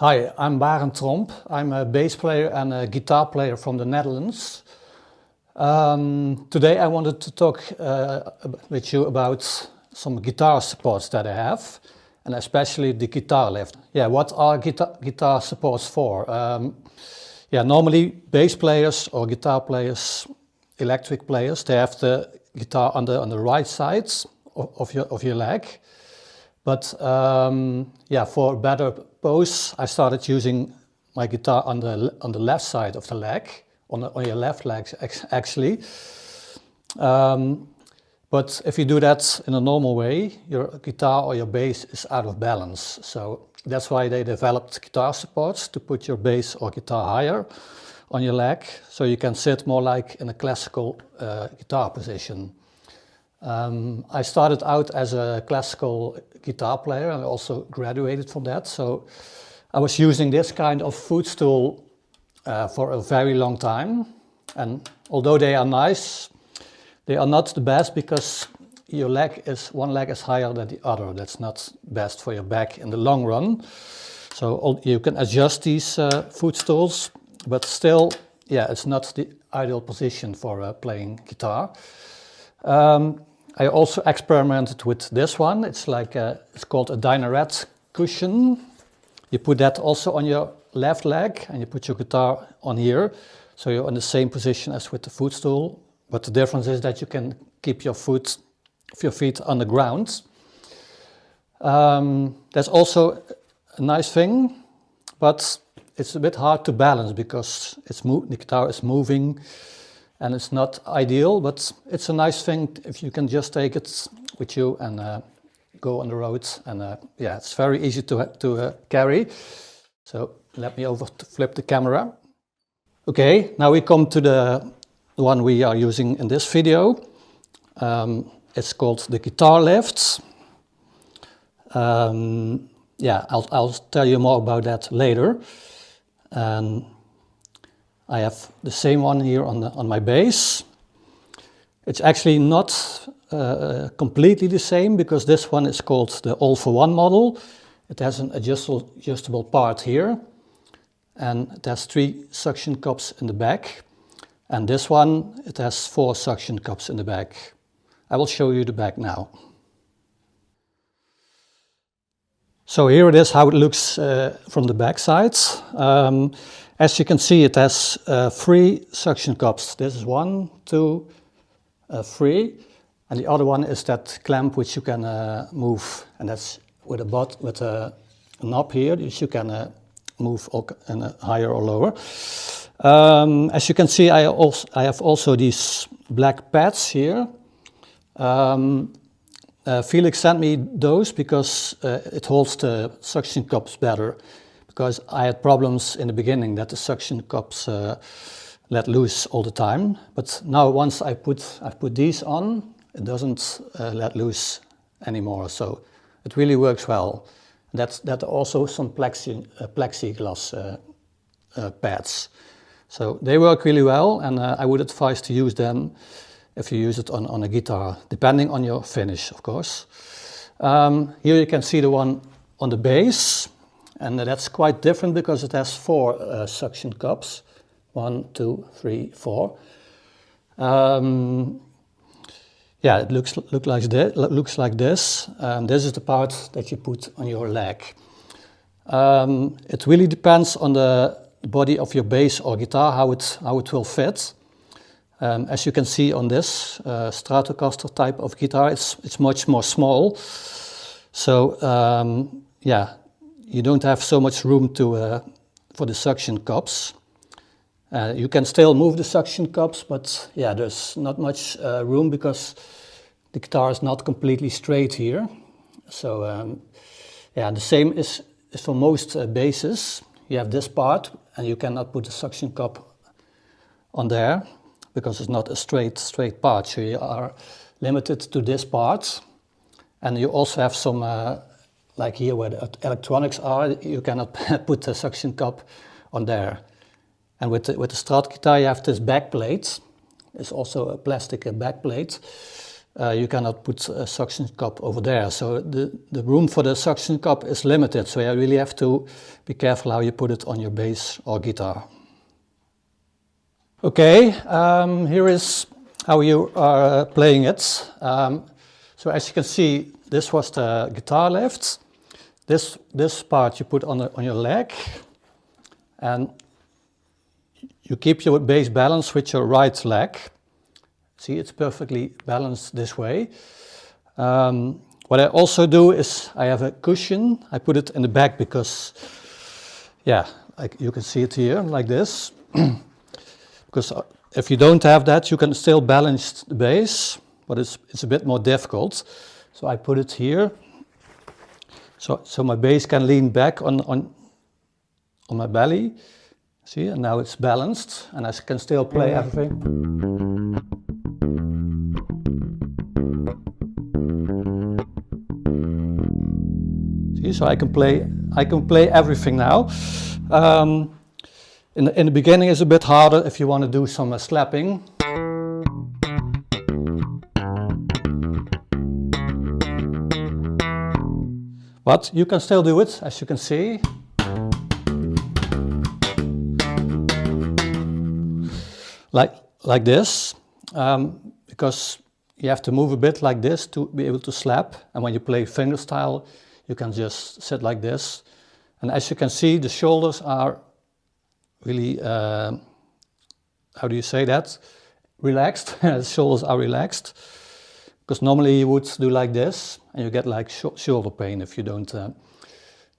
Hi, I'm Barend Tromp. I'm a bass player and a guitar player from the Netherlands. Today I wanted to talk with you about some guitar supports that I have, and especially the Guitarlift. Yeah, what are guitar supports for? Normally bass players or guitar players, electric players, they have the guitar on the right side of your leg. But for better pose, I started using my guitar on the left side of the leg, on your left leg actually. But if you do that in a normal way, your guitar or your bass is out of balance. So that's why they developed guitar supports, to put your bass or guitar higher on your leg, so you can sit more like in a classical guitar position. I started out as a classical guitar player and I also graduated from that. So I was using this kind of footstool for a very long time. And although they are nice, they are not the best because one leg is higher than the other. That's not best for your back in the long run. So you can adjust these footstools, but still, it's not the ideal position for playing guitar. I also experimented with this one. It's called a dineret cushion. You put that also on your left leg and you put your guitar on here. So you're in the same position as with the footstool. But the difference is that you can keep your feet on the ground. That's also a nice thing, but it's a bit hard to balance because the guitar is moving. And it's not ideal, but it's a nice thing if you can just take it with you and go on the road. And it's very easy to carry. So let me flip the camera. Okay, now we come to the one we are using in this video. It's called the Guitarlift. I'll tell you more about that later. I have the same one here on my bass. It's actually not completely the same because this one is called the all-for-one model. It has an adjustable part here and it has 3 suction cups in the back. And this one, it has 4 suction cups in the back. I will show you the back now. So here it is how it looks from the back side. As you can see, it has 3 suction cups. This is 1, 2, 3, and the other one is that clamp which you can move, and that's with a knob here, which you can move higher or lower. As you can see, I have also these black pads here. Felix sent me those because it holds the suction cups better. Because I had problems in the beginning that the suction cups let loose all the time. But now once I put these on, it doesn't let loose anymore. So it really works well. That are also some plexiglass pads. So they work really well, and I would advise to use them if you use it on a guitar, depending on your finish, of course. Here you can see the one on the bass. And that's quite different because it has 4 suction cups. 1, 2, 3, 4. It looks like this. This is the part that you put on your leg. It really depends on the body of your bass or guitar how it will fit. As you can see on this Stratocaster type of guitar, it's much more small. So you don't have so much room for the suction cups. You can still move the suction cups, but there's not much room because the guitar is not completely straight here. So the same is for most basses. You have this part and you cannot put the suction cup on there because it's not a straight part. So you are limited to this part. And you also have some like here where the electronics are, you cannot put the suction cup on there. And with the Strat guitar you have this back plate. It's also a plastic back plate. you cannot put a suction cup over there. So the room for the suction cup is limited. So you really have to be careful how you put it on your bass or guitar. Okay, here is how you are playing it. So as you can see, this was the Guitarlift. This part you put on your leg, and you keep your bass balance with your right leg. See, it's perfectly balanced this way. What I also do is I have a cushion. I put it in the back because, yeah, like you can see it here like this. Because if you don't have that, you can still balance the bass, but it's a bit more difficult. So I put it here, so my bass can lean back on my belly. See, and now it's balanced, and I can still play everything. See, so I can play everything now. In the beginning it's a bit harder if you want to do some slapping. But you can still do it, as you can see. Like this, because you have to move a bit like this to be able to slap. And when you play fingerstyle, you can just sit like this. And as you can see, the shoulders are really, how do you say that? Relaxed. The shoulders are relaxed. Because normally you would do like this, and you get like shoulder pain if you don't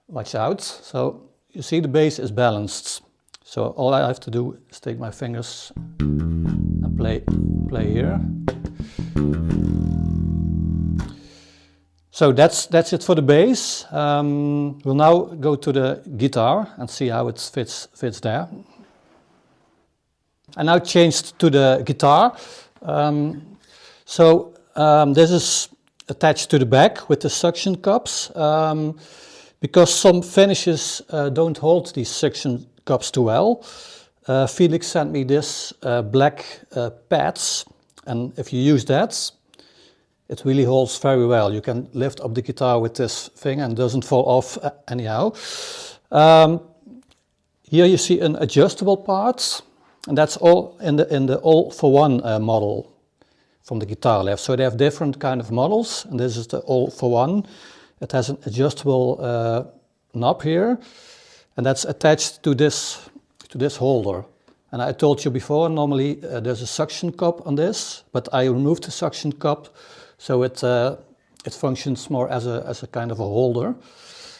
watch out. So you see the bass is balanced. So all I have to do is take my fingers and play here. So that's it for the bass. We'll now go to the guitar and see how it fits there. I now changed to the guitar. This is attached to the back with the suction cups. Because some finishes don't hold these suction cups too well. Felix sent me this black pads, and if you use that, it really holds very well. You can lift up the guitar with this thing and it doesn't fall off anyhow. Here you see an adjustable part, and that's all in the all-for-one model from the Guitarlift. So they have different kind of models, and this is the all-for-one. It has an adjustable knob here, and that's attached to this holder. And I told you before, normally there's a suction cup on this, but I removed the suction cup, so it functions more as a kind of a holder.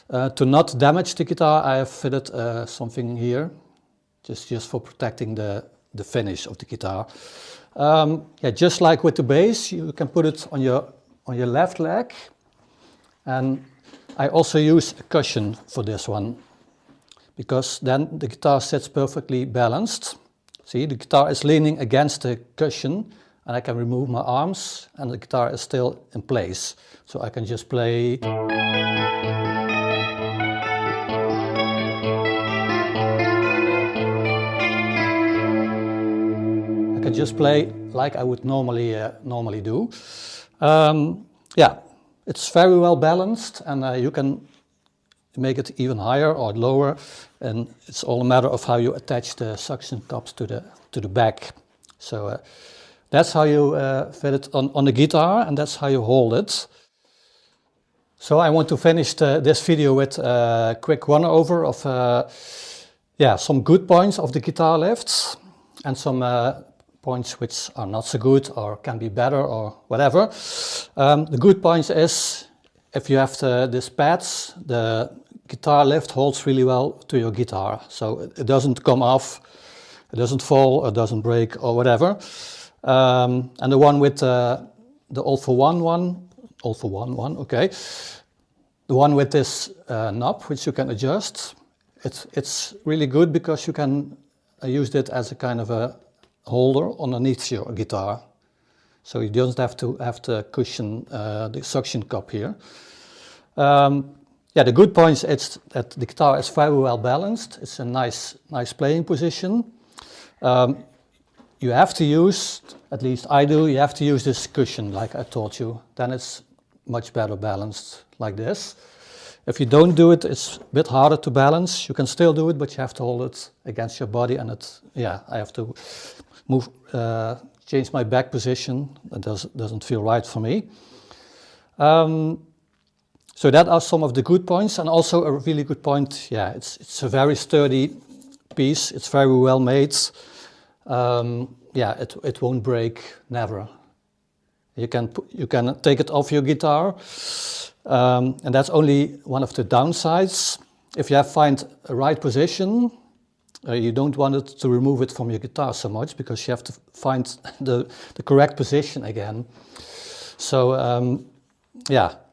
To not damage the guitar, I have fitted something here, just for protecting the finish of the guitar. Yeah, just like with the bass, you can put it on your left leg, and I also use a cushion for this one, because then the guitar sits perfectly balanced. See, the guitar is leaning against the cushion, and I can remove my arms, and the guitar is still in place. So I can just play. I can just play like I would normally do. Yeah, it's very well balanced, and you can make it even higher or lower, and it's all a matter of how you attach the suction cups to the back. So that's how you fit it on the guitar, and that's how you hold it. So I want to finish this video with a quick run-over of some good points of the Guitarlift, and some points which are not so good or can be better or whatever. The good points is, if you have these pads, the Guitarlift holds really well to your guitar, so it doesn't come off, it doesn't fall, it doesn't break or whatever. And the one with the all-for-one one, okay, the one with this knob which you can adjust, it's really good because you can use it as a kind of a holder underneath your guitar, so you don't have to cushion the suction cup here. Yeah, the good point is that the guitar is very well balanced. It's a nice playing position. You have to use At least I do. You have to use this cushion like I taught you. Then it's much better balanced like this. If you don't do it, it's a bit harder to balance. You can still do it, but you have to hold it against your body, and I have to move, change my back position. It doesn't feel right for me. So that are some of the good points, and also a really good point. Yeah, it's a very sturdy piece. It's very well made. It won't break, never. You can take it off your guitar, and that's only one of the downsides. If you find a right position, you don't want it to remove it from your guitar so much, because you have to find the correct position again. So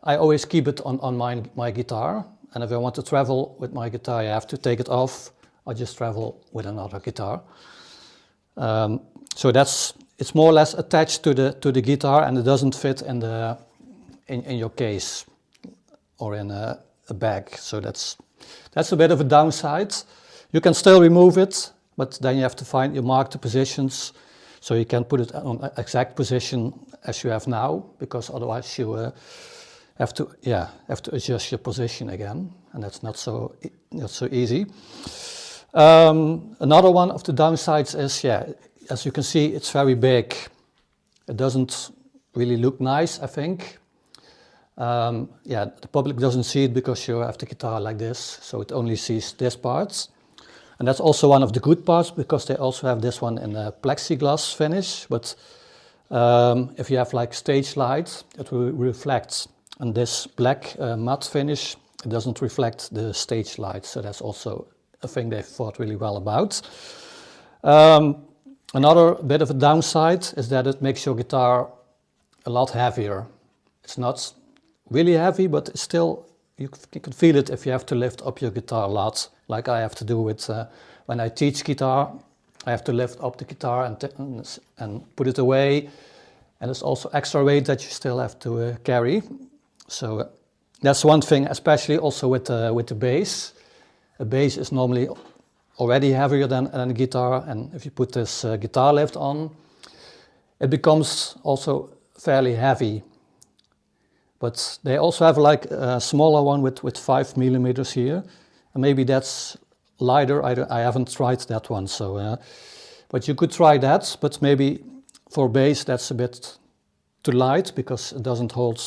I always keep it on my guitar, and if I want to travel with my guitar, I have to take it off. I just travel with another guitar. So it's more or less attached to the guitar, and it doesn't fit in your case or in a bag. So that's a bit of a downside. You can still remove it, but then you have to mark the positions, so you can put it on the exact position as you have now, because otherwise you have to adjust your position again, and that's not so easy. Another one of the downsides is, as you can see, it's very big. It doesn't really look nice, I think. The public doesn't see it because you have the guitar like this, so it only sees this part. And that's also one of the good parts, because they also have this one in a plexiglass finish, but if you have like stage light, it will reflect. And this black matte finish, it doesn't reflect the stage light, so that's also a thing they thought really well about. Another bit of a downside is that it makes your guitar a lot heavier. It's not really heavy, but it's still, you can feel it if you have to lift up your guitar a lot, like I have to do with when I teach guitar. I have to lift up the guitar and put it away, and there's also extra weight that you still have to carry. So that's one thing, especially also with the bass. A bass is normally already heavier than a guitar, and if you put this Guitarlift on, it becomes also fairly heavy. But they also have like a smaller one with 5 millimeters here, and maybe that's lighter. I haven't tried that one, so but you could try that. But maybe for bass that's a bit too light, because it doesn't hold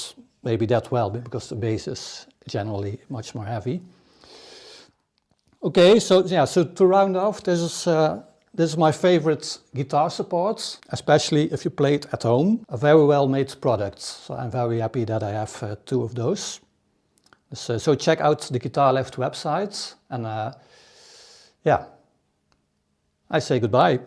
maybe that well, because the bass is generally much more heavy. Okay, so to round off, this is my favorite guitar support, especially if you play it at home. A very well made product, so I'm very happy that I have 2 of those. So check out the Guitarlift website, and I say goodbye.